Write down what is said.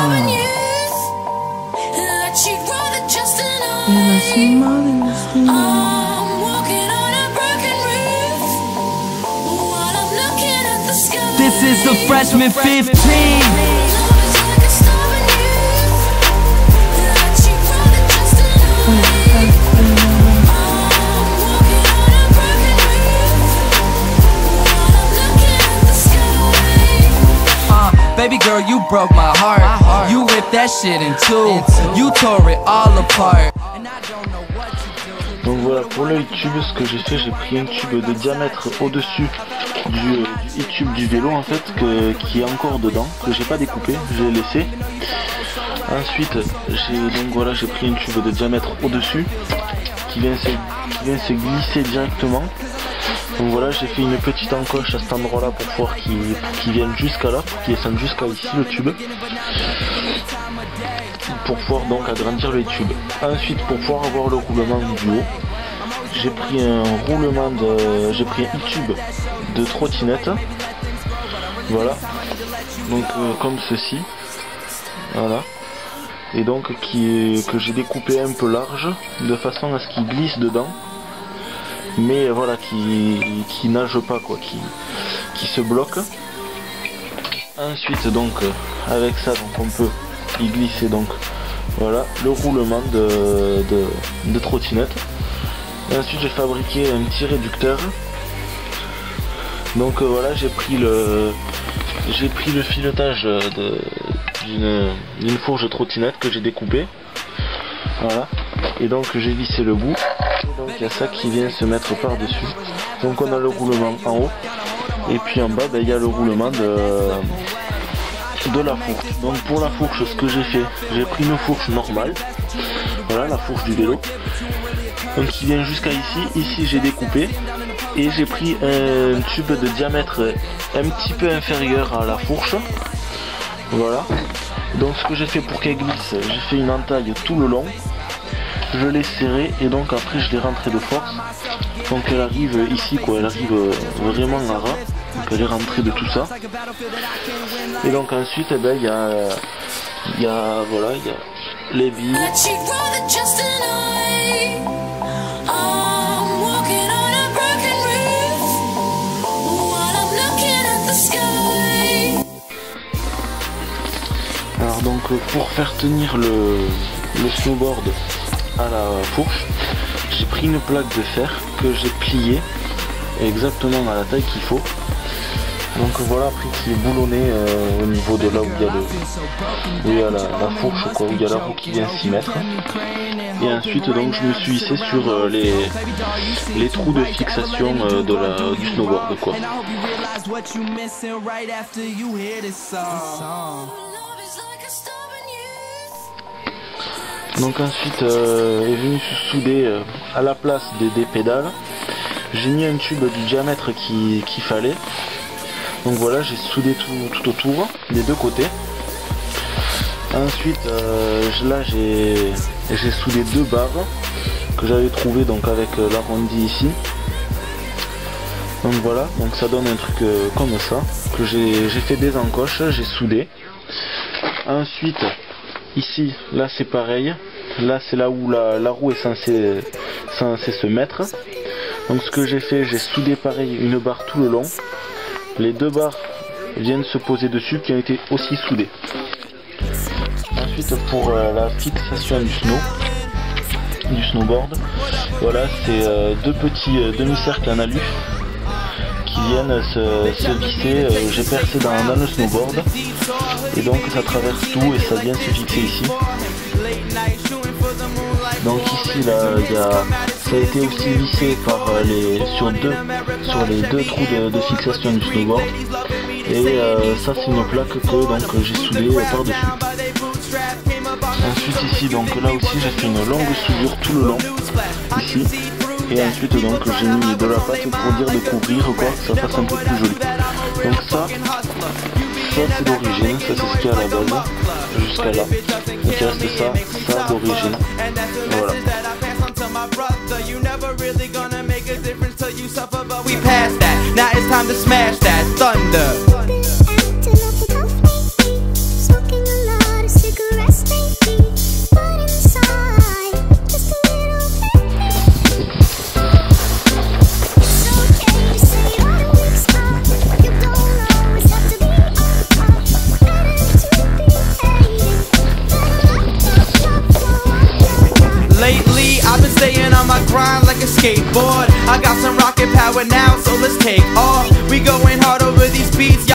stubborn youth that she'd rather just deny. I'm walking on a broken roof while I'm looking at the sky. This is the freshman 15. Love is like a stubborn youth that she'd rather just deny. I'm walking on a broken roof while I'm looking at the sky. Baby girl, you broke my heart. You ripped that shit in two. You tore it all apart. And I don't know what to do. Donc voilà, pour l'œil tube, ce que j'ai fait, j'ai pris un tube de diamètre au-dessus du tube du vélo en fait, qui est encore dedans, que j'ai pas découpé, je l'ai laissé. Ensuite, j'ai pris un tube de diamètre au-dessus, qui vient se glisser directement. Donc voilà, j'ai fait une petite encoche à cet endroit là pour qu'il vienne jusqu'à là, pour qu'il descende jusqu'à ici le tube, pour pouvoir donc agrandir le tube. Ensuite, pour pouvoir avoir le roulement du haut, j'ai pris un e-tube de trottinette, voilà, donc comme ceci, voilà, et donc que j'ai découpé un peu large de façon à ce qu'il glisse dedans, mais voilà, qui nage pas quoi, qui se bloque. Ensuite donc avec ça donc on peut y glisser donc voilà le roulement de trottinette. Et ensuite j'ai fabriqué un petit réducteur. Donc voilà, j'ai pris le filetage d'une fourche de trottinette que j'ai découpé. Voilà. Et donc j'ai vissé le bout. Et donc il y a ça qui vient se mettre par dessus. Donc on a le roulement en haut. Et puis en bas il y a le roulement de la fourche. Donc pour la fourche, ce que j'ai fait, j'ai pris une fourche normale. Voilà, la fourche du vélo. Donc qui vient jusqu'à ici. Ici j'ai découpé. Et j'ai pris un tube de diamètre un petit peu inférieur à la fourche. Voilà. Donc ce que j'ai fait pour qu'elle glisse, j'ai fait une entaille tout le long. Je l'ai serré et donc après je l'ai rentré de force. Donc elle arrive ici quoi, elle arrive vraiment à ras. Donc elle est rentrée de tout ça. Et donc ensuite il y a les billes. Alors donc pour faire tenir le snowboard à la fourche, j'ai pris une plaque de fer que j'ai pliée exactement à la taille qu'il faut. Donc voilà, après qui est boulonné au niveau de là où il y a la fourche quoi, où il y a la roue qui vient s'y mettre. Et ensuite donc je me suis hissé sur les trous de fixation du snowboard quoi. Donc ensuite est venu se souder à la place des pédales. J'ai mis un tube du diamètre qu'il fallait. Donc voilà, j'ai soudé tout autour, des deux côtés. Ensuite là j'ai soudé deux barres que j'avais trouvées donc avec l'arrondi ici. Donc voilà, donc ça donne un truc comme ça, que j'ai fait des encoches, j'ai soudé. Ensuite ici, là c'est pareil, là c'est là où la roue est censée se mettre. Donc ce que j'ai fait, j'ai soudé pareil une barre tout le long. Les deux barres viennent se poser dessus qui ont été aussi soudées. Ensuite pour la fixation du snowboard, voilà c'est deux petits demi-cercles en alu qui viennent se visser. J'ai percé dans le snowboard et donc ça traverse tout et ça vient se fixer ici. Donc ici là ça a été aussi vissé sur les deux trous de fixation du snowboard. Et ça c'est une plaque que j'ai soudée par dessus. Ensuite ici donc là aussi j'ai fait une longue soudure tout le long ici. Et ensuite donc j'ai mis de la pâte pour dire de couvrir quoi, que ça fasse un peu plus joli. Donc ça c'est d'origine, ça c'est ce qu'il y a à la base, jusqu'à là. Donc il reste ça d'origine. Voilà. grind like a skateboard. I got some rocket power now, so let's take off. We going hard over these beats.